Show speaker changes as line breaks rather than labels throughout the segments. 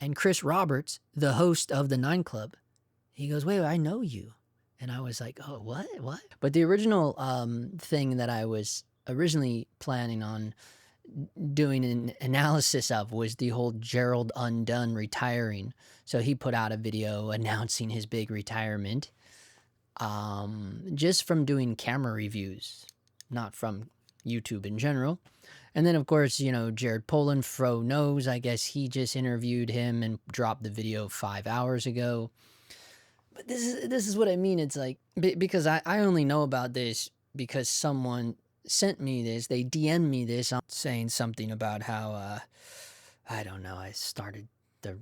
And Chris Roberts, the host of the Nine Club, he goes, wait, I know you. And I was like, oh, what? But the original thing that I was originally planning on doing an analysis of was the whole Gerald Undone retiring. So he put out a video announcing his big retirement, just from doing camera reviews, not from YouTube in general. And then, of course, you know, Jared Poland, Fro knows, I guess he just interviewed him and dropped the video 5 hours ago. But this is what I mean. It's like, because I only know about this because someone sent me this. They DM'd me this saying something about how, I don't know, I started the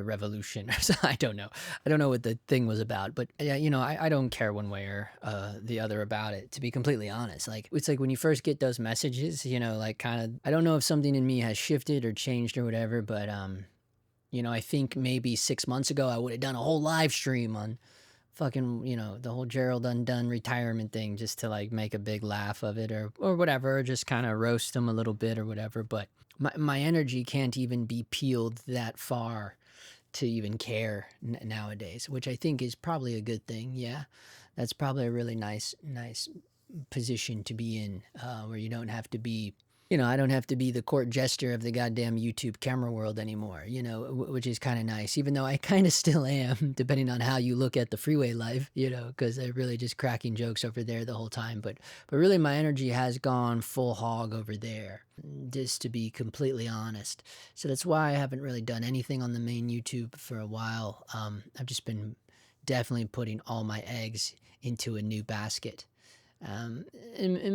revolution. I don't know. I don't know what the thing was about, but yeah, you know, I don't care one way or the other about it, to be completely honest. Like, it's like when you first get those messages, you know, like kind of, I don't know if something in me has shifted or changed or whatever, but, you know, I think maybe 6 months ago, I would have done a whole live stream on fucking, you know, the whole Gerald Undone retirement thing just to like make a big laugh of it or whatever, or just kind of roast him a little bit or whatever. But my energy can't even be peeled that far to even care nowadays, which I think is probably a good thing. Yeah, that's probably a really nice position to be in, where you don't have to be, you know, I don't have to be the court jester of the goddamn YouTube camera world anymore, you know, which is kind of nice, even though I kind of still am, depending on how you look at the freeway life, you know, because they're really just cracking jokes over there the whole time. But really my energy has gone full hog over there, just to be completely honest. So that's why I haven't really done anything on the main YouTube for a while. I've just been definitely putting all my eggs into a new basket. And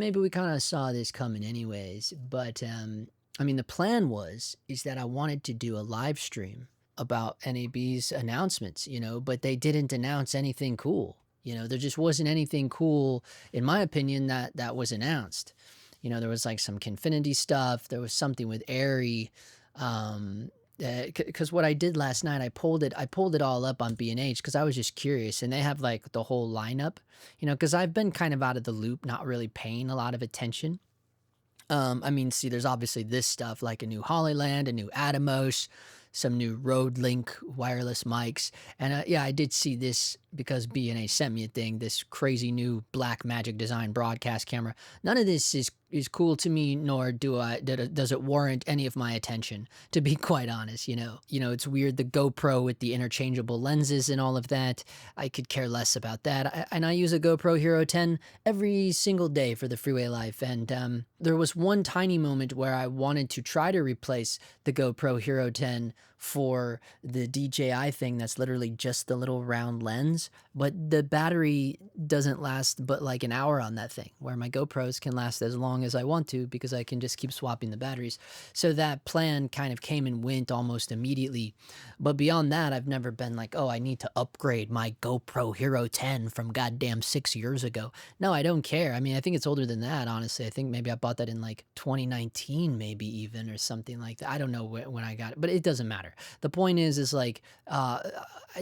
maybe we kind of saw this coming anyways, but I mean, the plan is that I wanted to do a live stream about NAB's announcements, you know, but they didn't announce anything cool. You know, there just wasn't anything cool, in my opinion, that was announced. You know, there was like some Confinity stuff. There was something with Airy. Because what I did last night, I pulled it all up on B&H because I was just curious, and they have like the whole lineup, you know, because I've been kind of out of the loop, not really paying a lot of attention. I mean, see, there's obviously this stuff like a new Hollyland, a new Atomos, some new Rode Link wireless mics, and yeah, I did see this because B&H sent me a thing, this crazy new Black Magic Design broadcast camera. None of this is cool to me, nor does it warrant any of my attention, to be quite honest. You know, it's weird, the GoPro with the interchangeable lenses and all of that. I could care less about that. And I use a GoPro Hero 10 every single day for the freeway life. And there was one tiny moment where I wanted to try to replace the GoPro Hero 10 for the DJI thing that's literally just the little round lens, but the battery doesn't last but like an hour on that thing, where my GoPros can last as long as I want to because I can just keep swapping the batteries. So that plan kind of came and went almost immediately. But beyond that, I've never been like, oh, I need to upgrade my GoPro Hero 10 from goddamn 6 years ago. No, I don't care. I mean, I think it's older than that, honestly. I think maybe I bought that in like 2019, maybe even, or something like that. I don't know when I got it, but it doesn't matter. The point is like,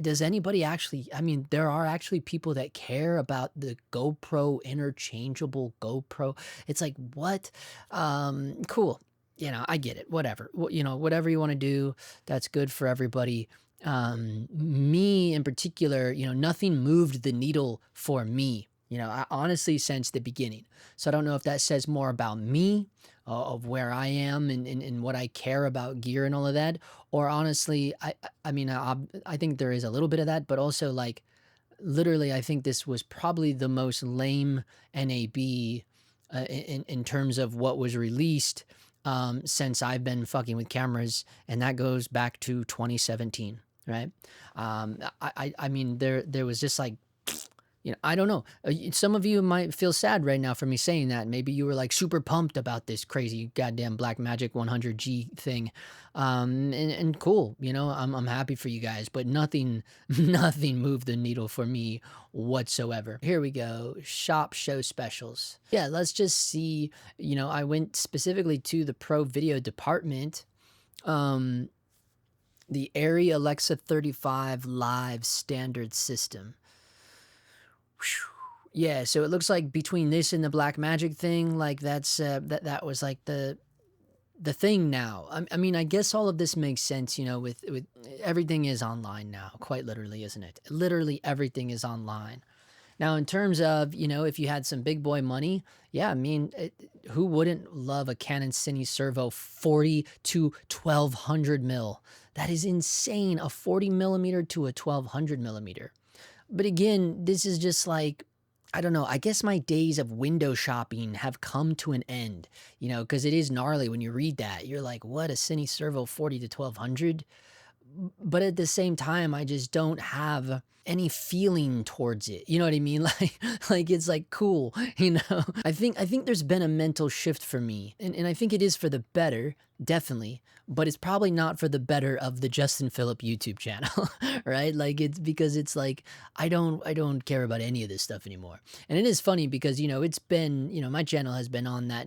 does anybody actually, I mean, there are actually people that care about the GoPro, interchangeable GoPro. It's like, what? Cool. You know, I get it. Whatever. You know, whatever you want to do, that's good for everybody. Me in particular, you know, nothing moved the needle for me, you know, honestly, since the beginning. So I don't know if that says more about me, of where I am and what I care about gear and all of that, or honestly, I mean, I think there is a little bit of that, but also like, literally, I think this was probably the most lame NAB in terms of what was released since I've been fucking with cameras, and that goes back to 2017, right? I mean, there was just like, you know, I don't know. Some of you might feel sad right now for me saying that. Maybe you were like super pumped about this crazy goddamn Blackmagic 100G thing. And cool, you know, I'm happy for you guys, but nothing moved the needle for me whatsoever. Here we go. Shop show specials. Yeah, let's just see. You know, I went specifically to the pro video department. The Arri Alexa 35 Live standard system. Yeah, so it looks like between this and the Blackmagic thing, like that's that was like the the thing now. I mean, I guess all of this makes sense, with everything is online now, quite literally, isn't it? Literally everything is online. Now, in terms of, if you had some big boy money, yeah, I mean, who wouldn't love a Canon Cine Servo 40 to 1200 mil? That is insane. A 40 millimeter to a 1200 millimeter. But again, this is just like, I don't know. I guess my days of window shopping have come to an end, because it is gnarly when you read that. You're like, what, a Cine Servo 40 to 1200? But at the same time, I just don't have any feeling towards it. You know what I mean? Like it's like cool, I think there's been a mental shift for me. And I think it is for the better, definitely. But it's probably not for the better of the Justin Phillip YouTube channel, right? Like it's because it's like I don't care about any of this stuff anymore. And it is funny because it's been, my channel has been on that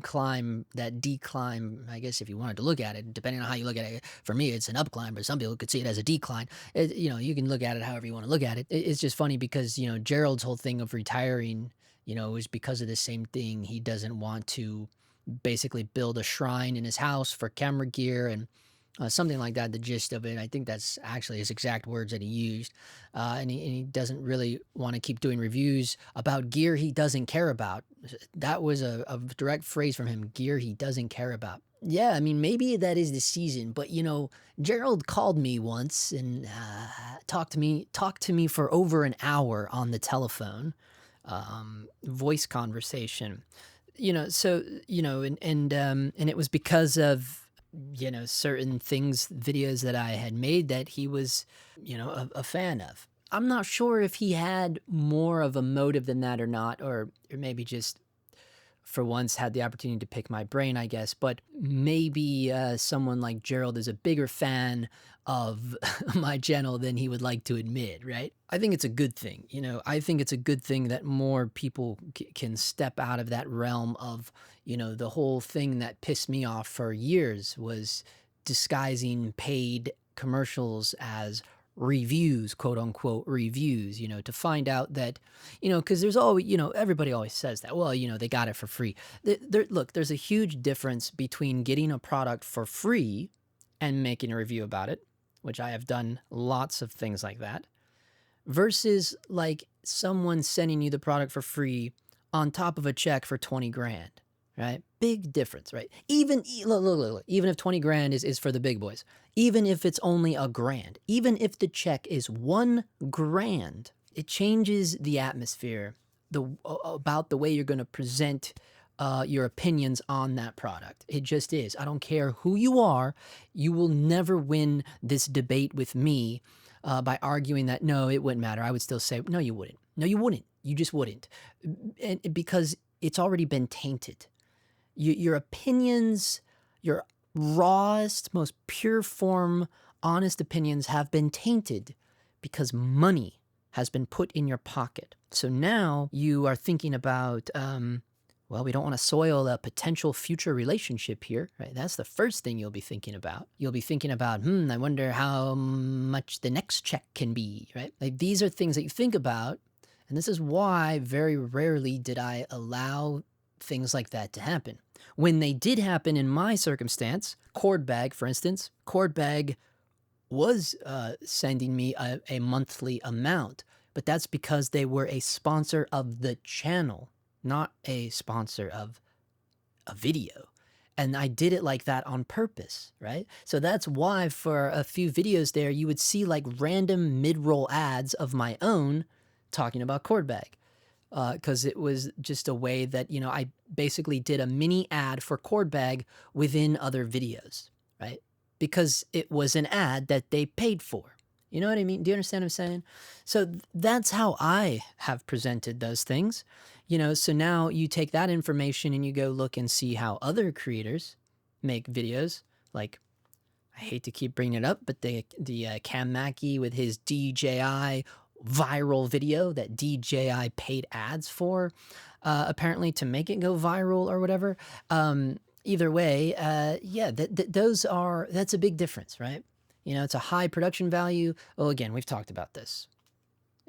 climb, that decline, I guess if you wanted to look at it, depending on how you look at it. For me, it's an up climb, but some people could see it as a decline. You can look at it however you want to look at it. It's just funny because, Gerald's whole thing of retiring, is because of the same thing. He doesn't want to basically build a shrine in his house for camera gear and something like that, the gist of it. I think that's actually his exact words that he used. And he doesn't really want to keep doing reviews about gear he doesn't care about. That was a direct phrase from him, gear he doesn't care about. Yeah, I mean, maybe that is the season, but Gerald called me once and talked to me for over an hour on the telephone, voice conversation. So and it was because of certain things, videos that I had made that he was a fan of. I'm not sure if he had more of a motive than that or not, or maybe just for once had the opportunity to pick my brain, I guess. But maybe someone like Gerald is a bigger fan of my channel than he would like to admit, right? I think it's a good thing. I think it's a good thing that more people can step out of that realm of, the whole thing that pissed me off for years was disguising paid commercials as reviews, quote unquote reviews, to find out that, because there's always, everybody always says that, well, they got it for free. Look, there's a huge difference between getting a product for free and making a review about it, which I have done lots of things like that, versus like someone sending you the product for free on top of a check for 20 grand, right? Big difference, right? Look, even if 20 grand is for the big boys, even if it's only a grand, even if the check is 1 grand, it changes the atmosphere about the way you're going to present your opinions on that product. It just is. I don't care who you are. You will never win this debate with me by arguing that, no, it wouldn't matter. I would still say, no, you wouldn't. No, you wouldn't. You just wouldn't. And because it's already been tainted. Your opinions, your rawest, most pure form, honest opinions have been tainted because money has been put in your pocket. So now you are thinking about, well, we don't want to soil a potential future relationship here, right? That's the first thing you'll be thinking about. You'll be thinking about, I wonder how much the next check can be, right? Like these are things that you think about. And this is why very rarely did I allow things like that to happen. When they did happen in my circumstance, Cordbag, for instance, Cordbag was sending me a monthly amount, but that's because they were a sponsor of the channel, not a sponsor of a video. And I did it like that on purpose, right? So that's why for a few videos there, you would see like random mid-roll ads of my own talking about Cordbag. Because it was just a way that, I basically did a mini ad for Cordbag within other videos, right? Because it was an ad that they paid for. You know what I mean? Do you understand what I'm saying? So that's how I have presented those things. So now you take that information and you go look and see how other creators make videos. Like, I hate to keep bringing it up, but the Cam Mackey with his DJI viral video that DJI paid ads for, apparently to make it go viral or whatever. Either way, yeah, that's a big difference, right? It's a high production value. Well, again, we've talked about this.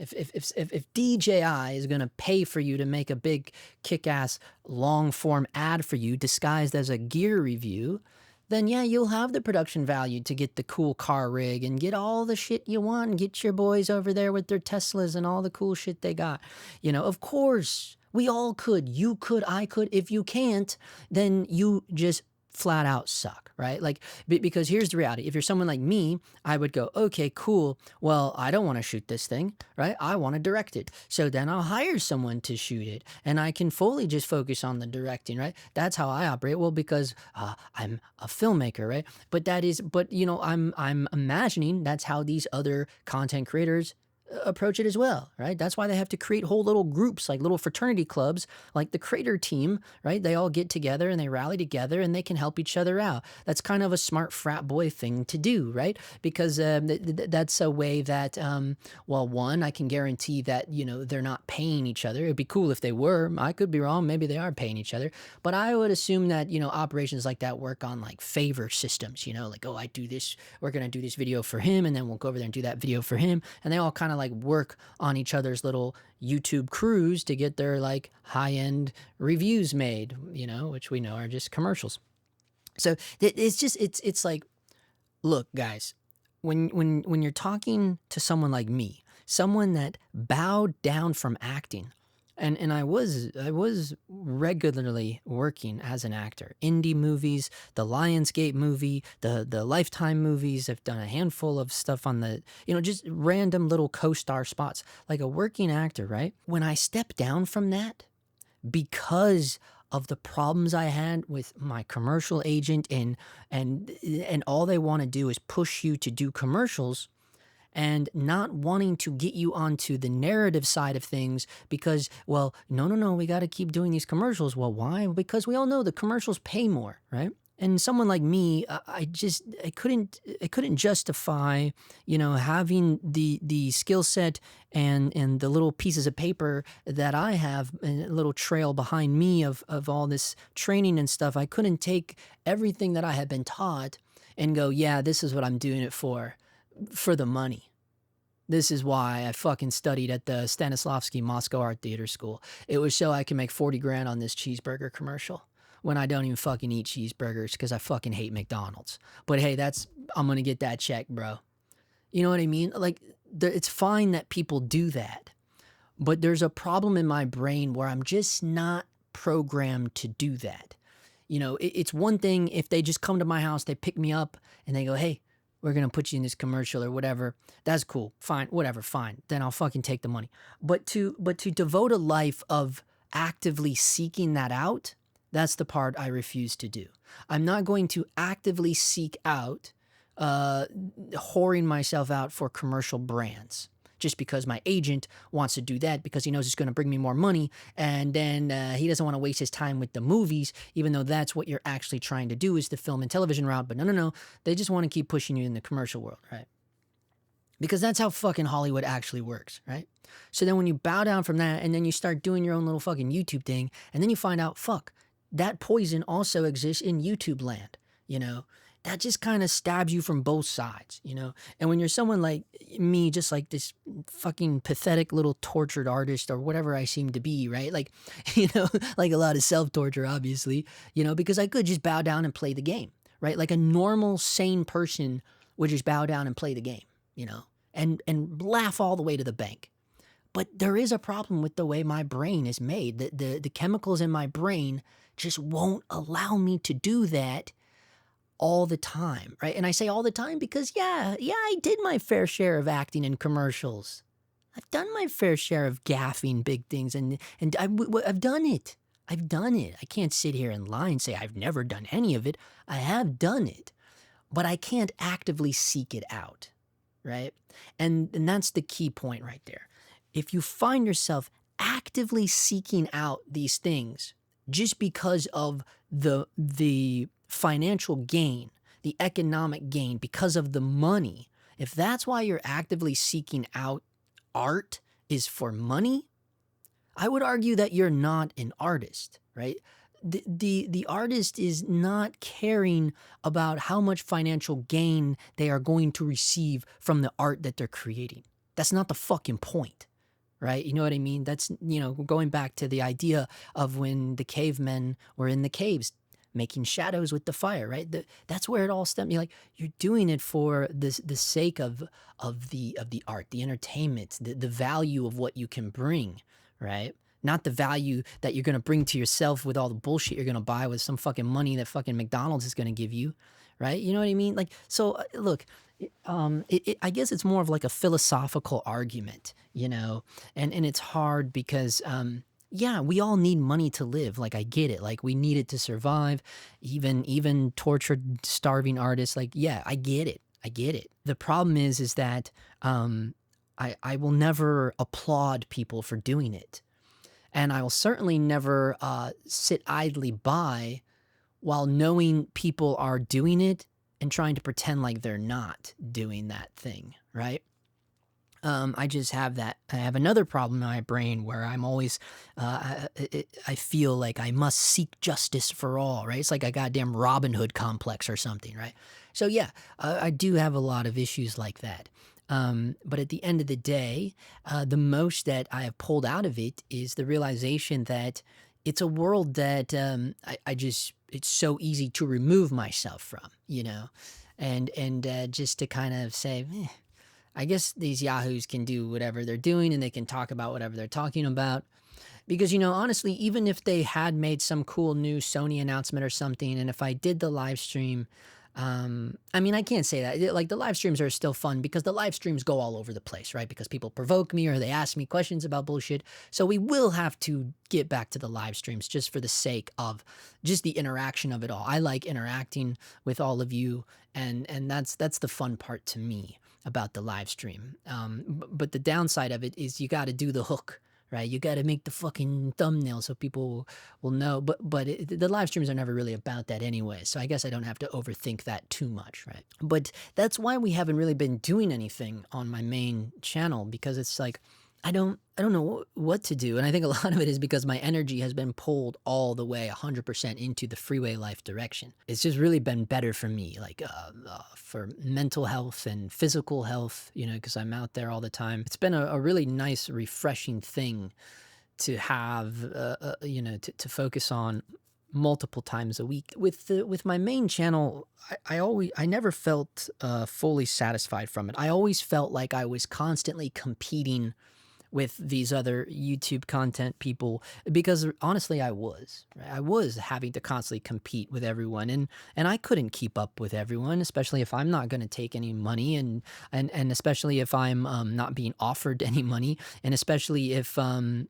If DJI is gonna pay for you to make a big kick-ass long form ad for you disguised as a gear review, then yeah, you'll have the production value to get the cool car rig and get all the shit you want and get your boys over there with their Teslas and all the cool shit they got. Of course, we all could. You could, I could. If you can't, then you just flat out suck, right? Like, because here's the reality. If you're someone like me, I would go, okay, cool. Well, I don't want to shoot this thing, right? I want to direct it. So then I'll hire someone to shoot it and I can fully just focus on the directing, right? That's how I operate. Well, because I'm a filmmaker, right? But I'm imagining that's how these other content creators approach it as well, right? That's why they have to create whole little groups, like little fraternity clubs, like the creator team, right? They all get together and they rally together and they can help each other out. That's kind of a smart frat boy thing to do, right? Because that's a way that, well, one, I can guarantee that, they're not paying each other. It'd be cool if they were. I could be wrong. Maybe they are paying each other. But I would assume that, operations like that work on like favor systems, like, oh, I do this, we're going to do this video for him, and then we'll go over there and do that video for him. And they all kind of like work on each other's little YouTube crews to get their like high-end reviews made, which we know are just commercials. So it's like, look, guys, when you're talking to someone like me, someone that bowed down from acting, and I was regularly working as an actor. Indie movies, the Lionsgate movie, the Lifetime movies. I've done a handful of stuff on the, just random little co-star spots. Like a working actor, right? When I stepped down from that, because of the problems I had with my commercial agent and all they want to do is push you to do commercials, and not wanting to get you onto the narrative side of things because, well, no, we got to keep doing these commercials. Well, why? Because we all know the commercials pay more, right? And someone like me, I couldn't justify, having the skill set and the little pieces of paper that I have, a little trail behind me of all this training and stuff. I couldn't take everything that I had been taught and go, yeah, this is what I'm doing it for the money. This is why I fucking studied at the Stanislavski Moscow Art Theater School. It was so I can make 40 grand on this cheeseburger commercial when I don't even fucking eat cheeseburgers because I fucking hate McDonald's. But hey, I'm going to get that check, bro. You know what I mean? Like, it's fine that people do that. But there's a problem in my brain where I'm just not programmed to do that. It's one thing if they just come to my house, they pick me up and they go, hey, we're going to put you in this commercial or whatever. That's cool. Fine. Whatever. Fine. Then I'll fucking take the money. But to devote a life of actively seeking that out, that's the part I refuse to do. I'm not going to actively seek out whoring myself out for commercial brands just because my agent wants to do that because he knows it's going to bring me more money, and then he doesn't want to waste his time with the movies, even though that's what you're actually trying to do is the film and television route. But no, they just want to keep pushing you in the commercial world, right? Because that's how fucking Hollywood actually works, right? So then when you bow down from that and then you start doing your own little fucking YouTube thing, and then you find out, fuck, that poison also exists in YouTube land, that just kind of stabs you from both sides, And when you're someone like me, just like this fucking pathetic little tortured artist or whatever I seem to be, right? Like, like a lot of self-torture, obviously, because I could just bow down and play the game, right? Like a normal, sane person would just bow down and play the game, and laugh all the way to the bank. But there is a problem with the way my brain is made. The chemicals in my brain just won't allow me to do that all the time, right? And I say all the time because, yeah, I did my fair share of acting in commercials. I've done my fair share of gaffing big things, and I've done it. I've done it. I can't sit here and lie and say I've never done any of it. I have done it, but I can't actively seek it out, right? And that's the key point right there. If you find yourself actively seeking out these things just because of the financial gain, the economic gain, because of the money, if that's why you're actively seeking out art is for money, I would argue that you're not an artist, right? The artist is not caring about how much financial gain they are going to receive from the art that they're creating. That's not the fucking point. right? You know what I mean? That's, going back to the idea of when the cavemen were in the caves making shadows with the fire, right? That's where it all stems. You're doing it for the sake of the art, the entertainment, the value of what you can bring, right? Not the value that you're gonna bring to yourself with all the bullshit you're gonna buy with some fucking money that fucking McDonald's is gonna give you, right? You know what I mean? So look, I guess it's more of like a philosophical argument, and it's hard because, yeah, we all need money to live. Like, I get it. Like, we need it to survive. Even tortured, starving artists. Like, yeah, I get it. I get it. The problem is that, I will never applaud people for doing it, and I will certainly never sit idly by while knowing people are doing it and trying to pretend like they're not doing that thing, right? I just have that. I have another problem in my brain where I'm always, I feel like I must seek justice for all, right? It's like a goddamn Robin Hood complex or something, right? So yeah, I do have a lot of issues like that. But at the end of the day, the most that I have pulled out of it is the realization that it's a world that, I just, it's so easy to remove myself from, and just to kind of say, I guess these yahoos can do whatever they're doing and they can talk about whatever they're talking about. Because, honestly, even if they had made some cool new Sony announcement or something, and if I did the live stream, I mean, I can't say that. Like, the live streams are still fun because the live streams go all over the place, right? Because people provoke me or they ask me questions about bullshit. So we will have to get back to the live streams just for the sake of just the interaction of it all. I like interacting with all of you, and that's the fun part to me about the live stream. But the downside of it is you got to do the hook, right? You got to make the fucking thumbnail so people will know. But the live streams are never really about that anyway. So I guess I don't have to overthink that too much, right? But that's why we haven't really been doing anything on my main channel, because it's like I don't know what to do. And I think a lot of it is because my energy has been pulled all the way 100% into the freeway life direction. It's just really been better for me, like, for mental health and physical health, because I'm out there all the time. It's been a really nice, refreshing thing to have, to focus on multiple times a week. With my main channel, I never felt fully satisfied from it. I always felt like I was constantly competing with these other YouTube content people, because honestly I was, right? I was having to constantly compete with everyone, and I couldn't keep up with everyone, especially if I'm not going to take any money, and especially if I'm not being offered any money, and especially if I'm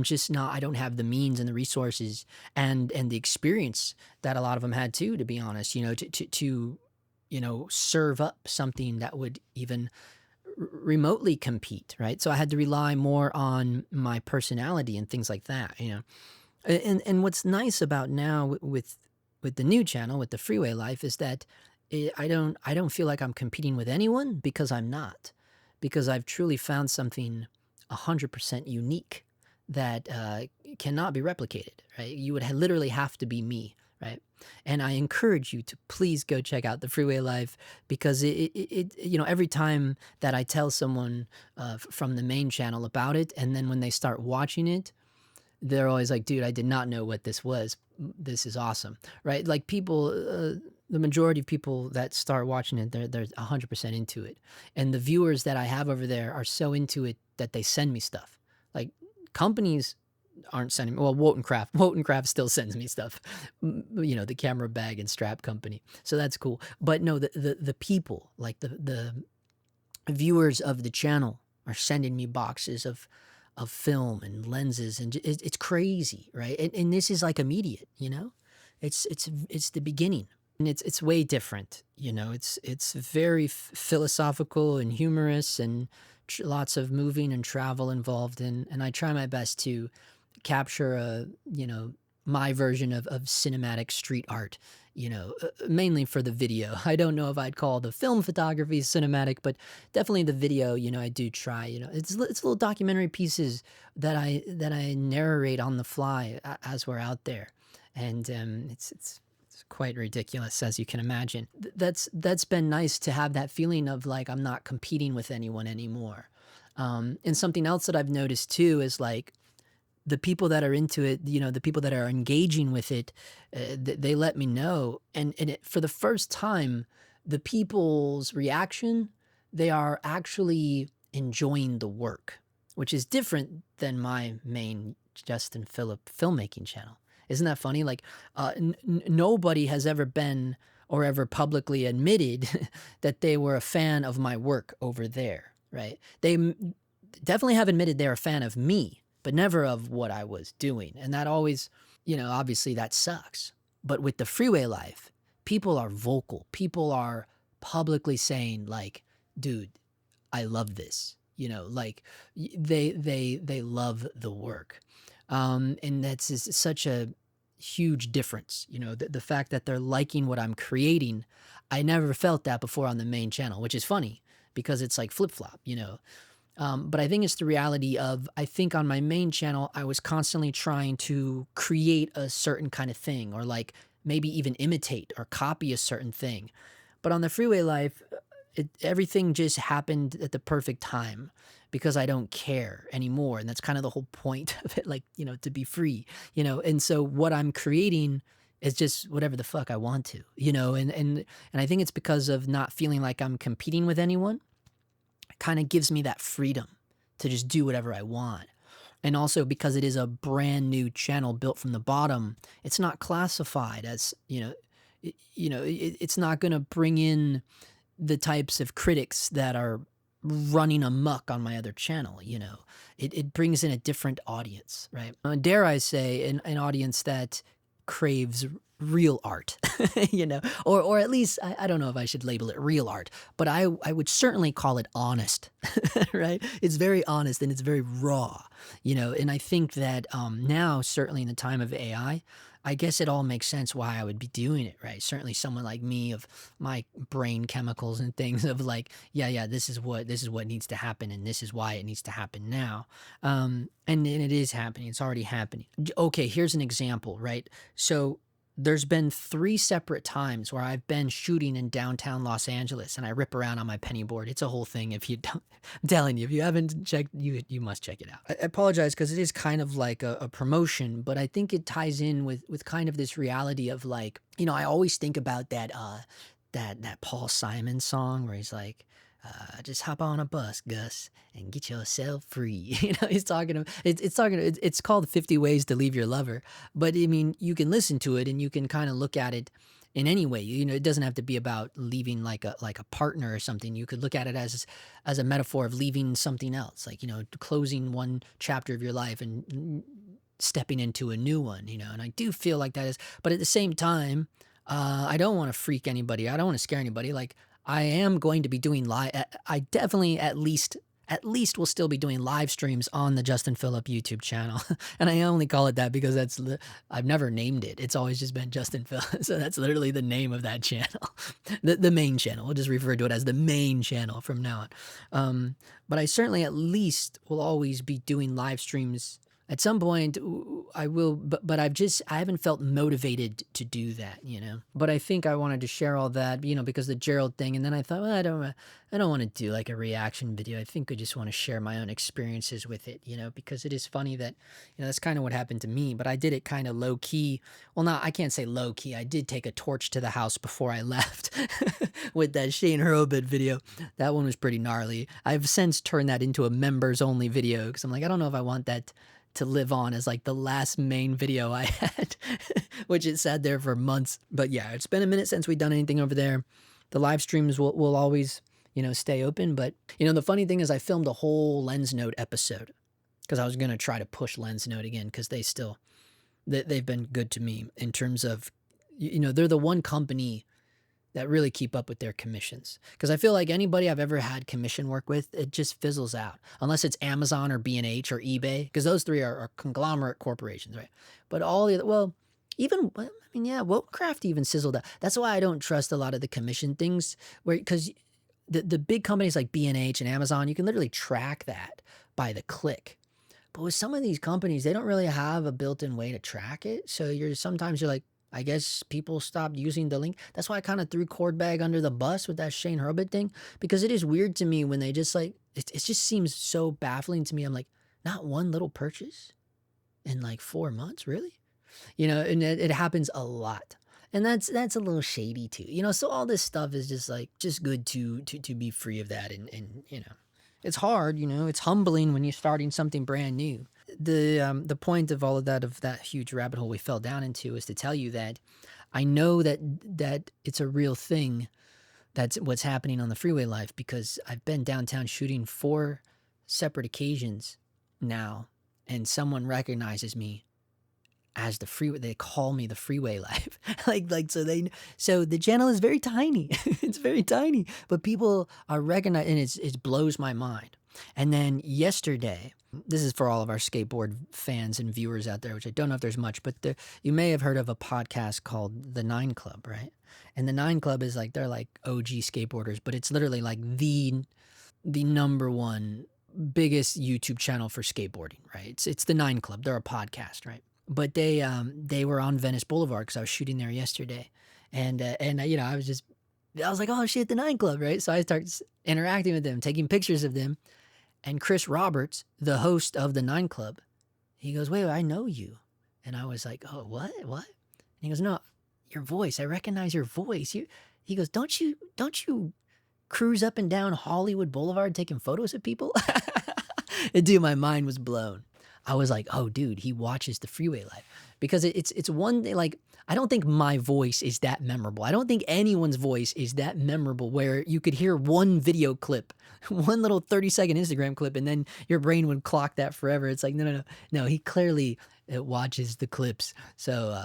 just not, I don't have the means and the resources and the experience that a lot of them had too, to be honest, to serve up something that would even remotely compete, right? So I had to rely more on my personality and things like that, And what's nice about now with the new channel, with the Freeway Life, is that I don't feel like I'm competing with anyone, because I'm not, because I've truly found something 100% unique that cannot be replicated, right? You would literally have to be me, right? And I encourage you to please go check out the Freeway Life, because every time that I tell someone from the main channel about it, and then when they start watching it, they're always like, dude, I did not know what this was. This is awesome, right? Like, people, the majority of people that start watching it, they're 100% into it. And the viewers that I have over there are so into it that they send me stuff. Like, companies aren't sending me, well, Wotancraft still sends me stuff, the camera bag and strap company. So that's cool. But no, the people, like the viewers of the channel, are sending me boxes of film and lenses, and it's crazy, right? And this is like immediate, it's the beginning, and it's way different, it's very philosophical and humorous, and lots of moving and travel involved in, and I try my best to capture my version of cinematic street art, mainly for the video. I don't know if I'd call the film photography cinematic, but definitely the video, I do try, it's little documentary pieces that I narrate on the fly as we're out there. And it's quite ridiculous, as you can imagine. That's been nice to have that feeling of like I'm not competing with anyone anymore. And something else that I've noticed too is like the people that are into it, the people that are engaging with it, they let me know. And for the first time, the people's reaction, they are actually enjoying the work, which is different than my main Justin Phillip filmmaking channel. Isn't that funny? Like, nobody has ever been or ever publicly admitted that they were a fan of my work over there, right? They definitely have admitted they're a fan of me, but never of what I was doing. And that always, obviously that sucks. But with the freeway life, people are vocal. People are publicly saying like, dude, I love this. Like they love the work. And that's such a huge difference. The fact that they're liking what I'm creating, I never felt that before on the main channel, which is funny because it's like flip-flop. But I think it's the reality of, I think on my main channel, I was constantly trying to create a certain kind of thing, or like maybe even imitate or copy a certain thing. But on the freeway life, everything just happened at the perfect time because I don't care anymore. And that's kind of the whole point of it, like, to be free, and so what I'm creating is just whatever the fuck I want to, and I think it's because of not feeling like I'm competing with anyone. Kind of gives me that freedom to just do whatever I want. And also because it is a brand new channel built from the bottom, it's not classified as, it's not going to bring in the types of critics that are running amok on my other channel. It brings in a different audience, right? Dare I say, an audience that craves real art, or at least, I don't know if I should label it real art, but I would certainly call it honest, right? It's very honest and it's very raw, and I think that now, certainly in the time of AI, I guess it all makes sense why I would be doing it, right? Certainly someone like me, of my brain chemicals and things, of like, yeah, this is what needs to happen, and this is why it needs to happen now. And it is happening. It's already happening. Okay, here's an example, right? So there's been 3 separate times where I've been shooting in downtown Los Angeles, and I rip around on my penny board. It's a whole thing. If you don't, I'm telling you, if you haven't checked, you must check it out. I apologize because it is kind of like a promotion, but I think it ties in with kind of this reality of like, I always think about that that Paul Simon song where he's like, just hop on a bus, Gus, and get yourself free. He's talking. It's called 50 Ways to Leave Your Lover. But I mean, you can listen to it and you can kind of look at it in any way. It doesn't have to be about leaving like a partner or something. You could look at it as a metaphor of leaving something else, like closing one chapter of your life and stepping into a new one. And I do feel like that is. But at the same time, I don't want to freak anybody. I don't want to scare anybody. Like, I am going to be doing live. I definitely at least will still be doing live streams on the Justin Phillip YouTube channel. And I only call it that because I've never named it. It's always just been Justin Phillip. So that's literally the name of that channel. The main channel. We'll just refer to it as the main channel from now on. But I certainly at least will always be doing live streams. At some point, I will, but I haven't felt motivated to do that, But I think I wanted to share all that, because the Gerald thing, and then I thought, well, I don't want to do like a reaction video. I think I just want to share my own experiences with it, because it is funny that, that's kind of what happened to me. But I did it kind of low key. Well, I can't say low key. I did take a torch to the house before I left with that Shane Hurlbut video. That one was pretty gnarly. I've since turned that into a members only video because I'm like, I don't know if I want that to live on as like the last main video I had, which it sat there for months. But yeah, it's been a minute since we've done anything over there. The live streams will always, stay open. But, the funny thing is I filmed a whole Lens Note episode because I was going to try to push Lens Note again because they've been good to me in terms of, they're the one company that really keep up with their commissions. Because I feel like anybody I've ever had commission work with, it just fizzles out. Unless it's Amazon or B&H or eBay, because those 3 are conglomerate corporations, right? But all the other, Wildcraft even sizzled out. That's why I don't trust a lot of the commission things, because the big companies like B&H and Amazon, you can literally track that by the click. But with some of these companies, they don't really have a built-in way to track it. So sometimes you're like, I guess people stopped using the link. That's why I kind of threw Cordbag under the bus with that Shane Hurlbut thing, because it is weird to me when they just like, it just seems so baffling to me. I'm like, not one little purchase in like 4 months, really? And it happens a lot. And that's a little shady too. So all this stuff is just like just good to be free of that, and it's hard, it's humbling when you're starting something brand new. The point of that huge rabbit hole we fell down into is to tell you that I know that it's a real thing. That's what's happening on the freeway life, because I've been downtown shooting 4 separate occasions now, and someone recognizes me as the freeway. They call me the freeway life. So the channel is very tiny. It's very tiny, but people are recognizing, and it blows my mind. And then yesterday, this is for all of our skateboard fans and viewers out there, which I don't know if there's much, but you may have heard of a podcast called The Nine Club, right? And The Nine Club is like, they're like OG skateboarders, but it's literally like the number one biggest YouTube channel for skateboarding, right? It's The Nine Club. They're a podcast, right? But they were on Venice Boulevard because I was shooting there yesterday, and I was like, oh shit, The Nine Club, right? So I start interacting with them, taking pictures of them, and Chris Roberts, the host of The Nine Club, he goes, wait, I know you, and I was like, oh, what? And he goes, no, your voice, I recognize your voice. He goes, don't you cruise up and down Hollywood Boulevard taking photos of people? And dude, my mind was blown. I was like, oh, dude, he watches the freeway life, because it's one thing. Like, I don't think my voice is that memorable. I don't think anyone's voice is that memorable where you could hear one video clip, one little 30-second Instagram clip, and then your brain would clock that forever. It's like, no. He clearly watches the clips. So,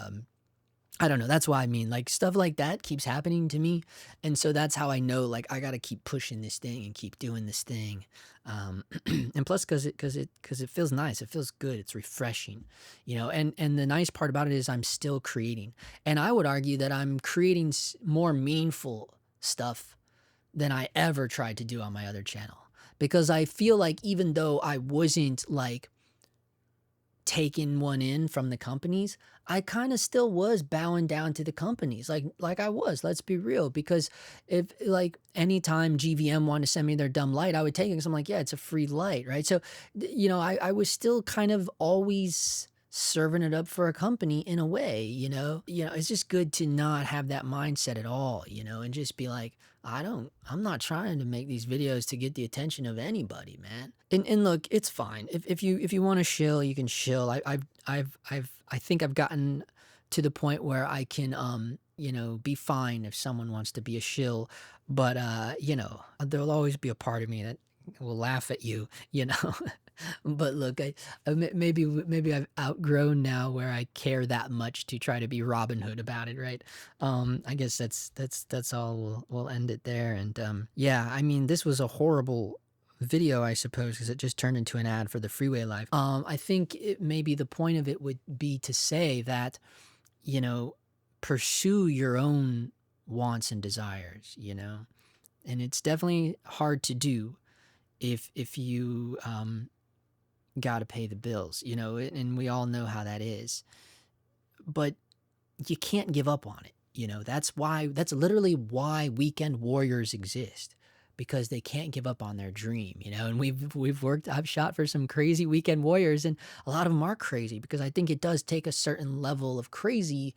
I don't know. That's why, I mean, like, stuff like that keeps happening to me. And so that's how I know, like, I got to keep pushing this thing and keep doing this thing. And plus, cause it feels nice. It feels good. It's refreshing, and the nice part about it is I'm still creating. And I would argue that I'm creating more meaningful stuff than I ever tried to do on my other channel, because I feel like even though I wasn't like taking one in from the companies, I kind of still was bowing down to the companies, like I was. Let's be real, because if like anytime GVM wanted to send me their dumb light, I would take it because I'm like, yeah, it's a free light, right? So, I was still kind of always serving it up for a company in a way, it's just good to not have that mindset at all, and just be like, I'm not trying to make these videos to get the attention of anybody, man. And look, it's fine. If you want to shill, you can shill. I think I've gotten to the point where I can, be fine if someone wants to be a shill, but, there'll always be a part of me that will laugh at you. But look, maybe I've outgrown now where I care that much to try to be Robin Hood about it, right? I guess that's all. We'll end it there. And yeah, I mean, this was a horrible video, I suppose, because it just turned into an ad for the freeway life. I think maybe the point of it would be to say that, pursue your own wants and desires, and it's definitely hard to do if you got to pay the bills, and we all know how that is. But you can't give up on it. That's literally why weekend warriors exist, because they can't give up on their dream, and I've shot for some crazy weekend warriors, and a lot of them are crazy, because I think it does take a certain level of crazy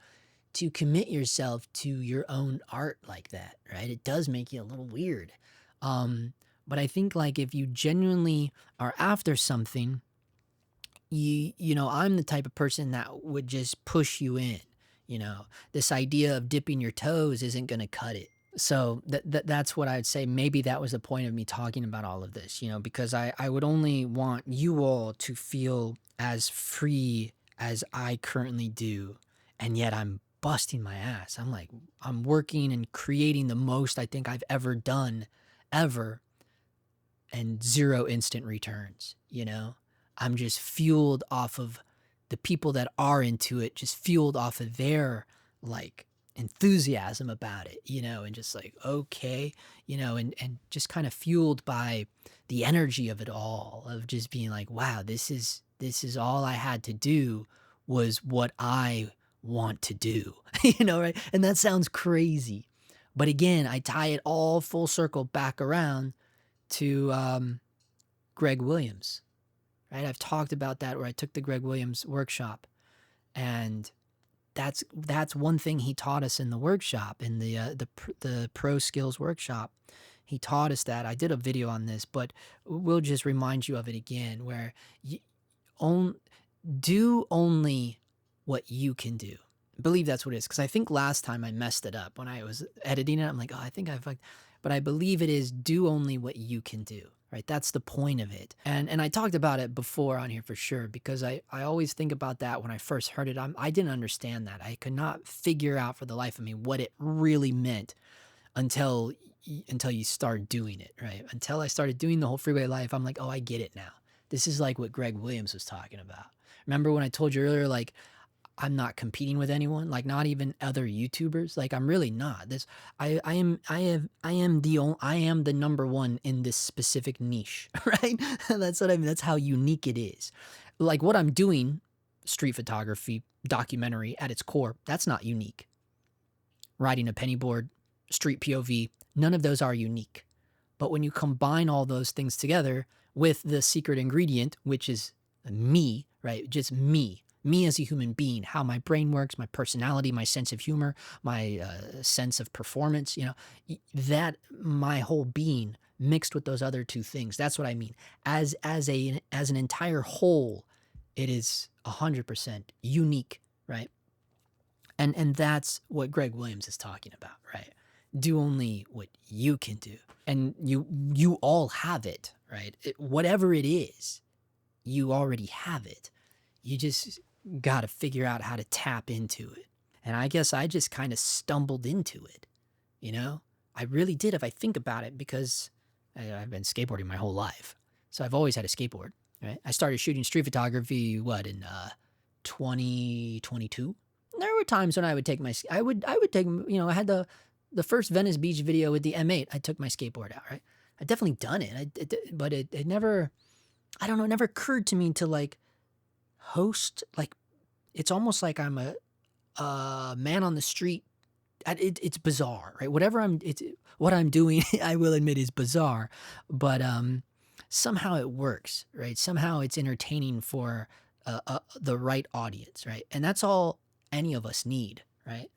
to commit yourself to your own art like that, right? It does make you a little weird. But I think, like, if you genuinely are after something, I'm the type of person that would just push you in. This idea of dipping your toes isn't going to cut it. So that's what I'd say. Maybe that was the point of me talking about all of this, because I would only want you all to feel as free as I currently do. And yet I'm busting my ass. I'm working and creating the most I think I've ever done, ever, and 0 instant returns. I'm just fueled off of the people that are into it, just fueled off of their like enthusiasm about it, and just like, okay, and just kind of fueled by the energy of it all, of just being like, wow, this is all I had to do was what I want to do, right? And that sounds crazy. But again, I tie it all full circle back around to Greg Williams, right? I've talked about that where I took the Greg Williams workshop, and that's one thing he taught us in the workshop, in the pro skills workshop. He taught us that. I did a video on this, but we'll just remind you of it again, where you do only what you can do. I believe that's what it is, because I think last time I messed it up when I was editing it. I'm like, oh, I think I fucked, but I believe it is do only what you can do, right? That's the point of it. And I talked about it before on here for sure, because I always think about that when I first heard it. I didn't understand that. I could not figure out for the life of me what it really meant until you start doing it, right? Until I started doing the whole freeway life, I'm like, oh, I get it now. This is like what Greg Williams was talking about. Remember when I told you earlier, like, I'm not competing with anyone, like not even other YouTubers. Like I'm really not. I am the number one in this specific niche, right? That's what I mean. That's how unique it is. Like what I'm doing, street photography, documentary at its core, that's not unique. Riding a penny board, street POV, none of those are unique. But when you combine all those things together with the secret ingredient, which is me, right? Just me as a human being, how my brain works, my personality, my sense of humor, my sense of performance, that my whole being mixed with those other two things. That's what I mean. As an entire whole, it is 100% unique, right? And that's what Greg Williams is talking about, right? Do only what you can do. And you all have it, right? Whatever it is, you already have it. You just got to figure out how to tap into it. And I guess I just kind of stumbled into it, I really did, if I think about it, because I've been skateboarding my whole life. So I've always had a skateboard, right? I started shooting street photography, in 2022? There were times when I would take I would take, I had the first Venice Beach video with the M8. I took my skateboard out, right? I definitely done it, but it never, I don't know, it never occurred to me to like host, like it's almost like I'm a man on the street. It's bizarre, right? What I'm doing, I will admit, is bizarre, but somehow it works, right? Somehow it's entertaining for the right audience, right? And that's all any of us need, right?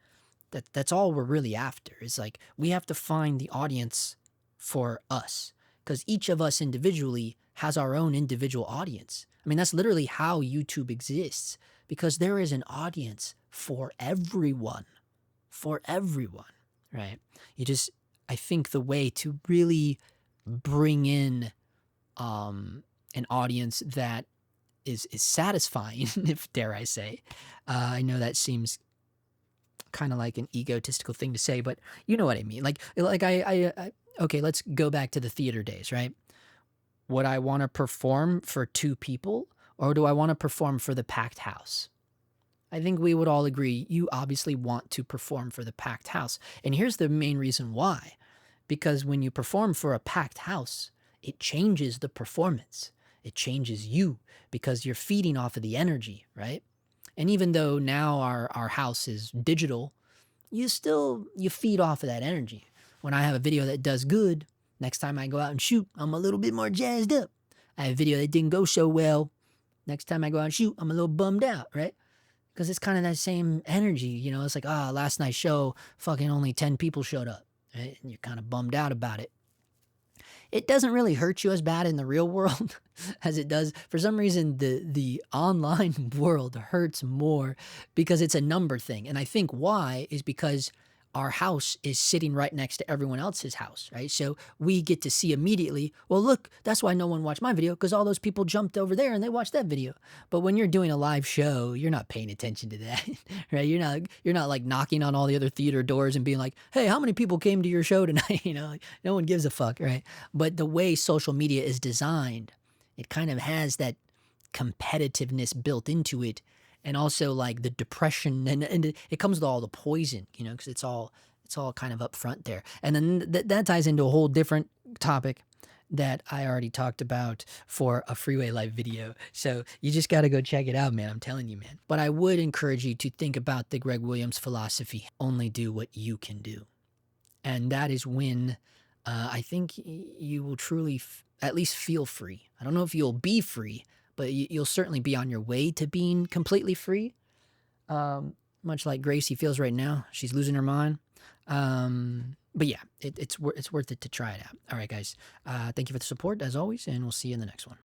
That's all we're really after. Is like we have to find the audience for us, because each of us individually has our own individual audience. I mean, that's literally how YouTube exists, because there is an audience for everyone, right? I think the way to really bring in an audience that is satisfying, if dare I say, I know that seems kind of like an egotistical thing to say, but you know what I mean. Like okay, let's go back to the theater days, right? Would I want to perform for 2 people, or do I want to perform for the packed house? I think we would all agree you obviously want to perform for the packed house. And here's the main reason why. Because when you perform for a packed house, it changes the performance. It changes you, because you're feeding off of the energy, right? And even though now our house is digital, you feed off of that energy. When I have a video that does good, next time I go out and shoot, I'm a little bit more jazzed up. I have a video that didn't go so well. Next time I go out and shoot, I'm a little bummed out, right? Because it's kind of that same energy, it's like, last night's show, fucking only 10 people showed up, right? And you're kind of bummed out about it. It doesn't really hurt you as bad in the real world as it does. For some reason, the online world hurts more, because it's a number thing. And I think why is because our house is sitting right next to everyone else's house, right? So we get to see immediately, well, look, that's why no one watched my video, because all those people jumped over there and they watched that video. But when you're doing a live show, you're not paying attention to that, right? You're not like knocking on all the other theater doors and being like, hey, how many people came to your show tonight? Like, no one gives a fuck, right? But the way social media is designed, it kind of has that competitiveness built into it. And also like the depression, and it comes with all the poison, because it's all kind of up front there. And then that ties into a whole different topic, that I already talked about for a Freeway Life video. So you just got to go check it out, man. I'm telling you, man. But I would encourage you to think about the Greg Williams philosophy: only do what you can do. And that is when I think you will truly at least feel free. I don't know if you'll be free, but you'll certainly be on your way to being completely free. Much like Gracie feels right now. She's losing her mind. But yeah, it's worth it to try it out. All right, guys. Thank you for the support as always, and we'll see you in the next one.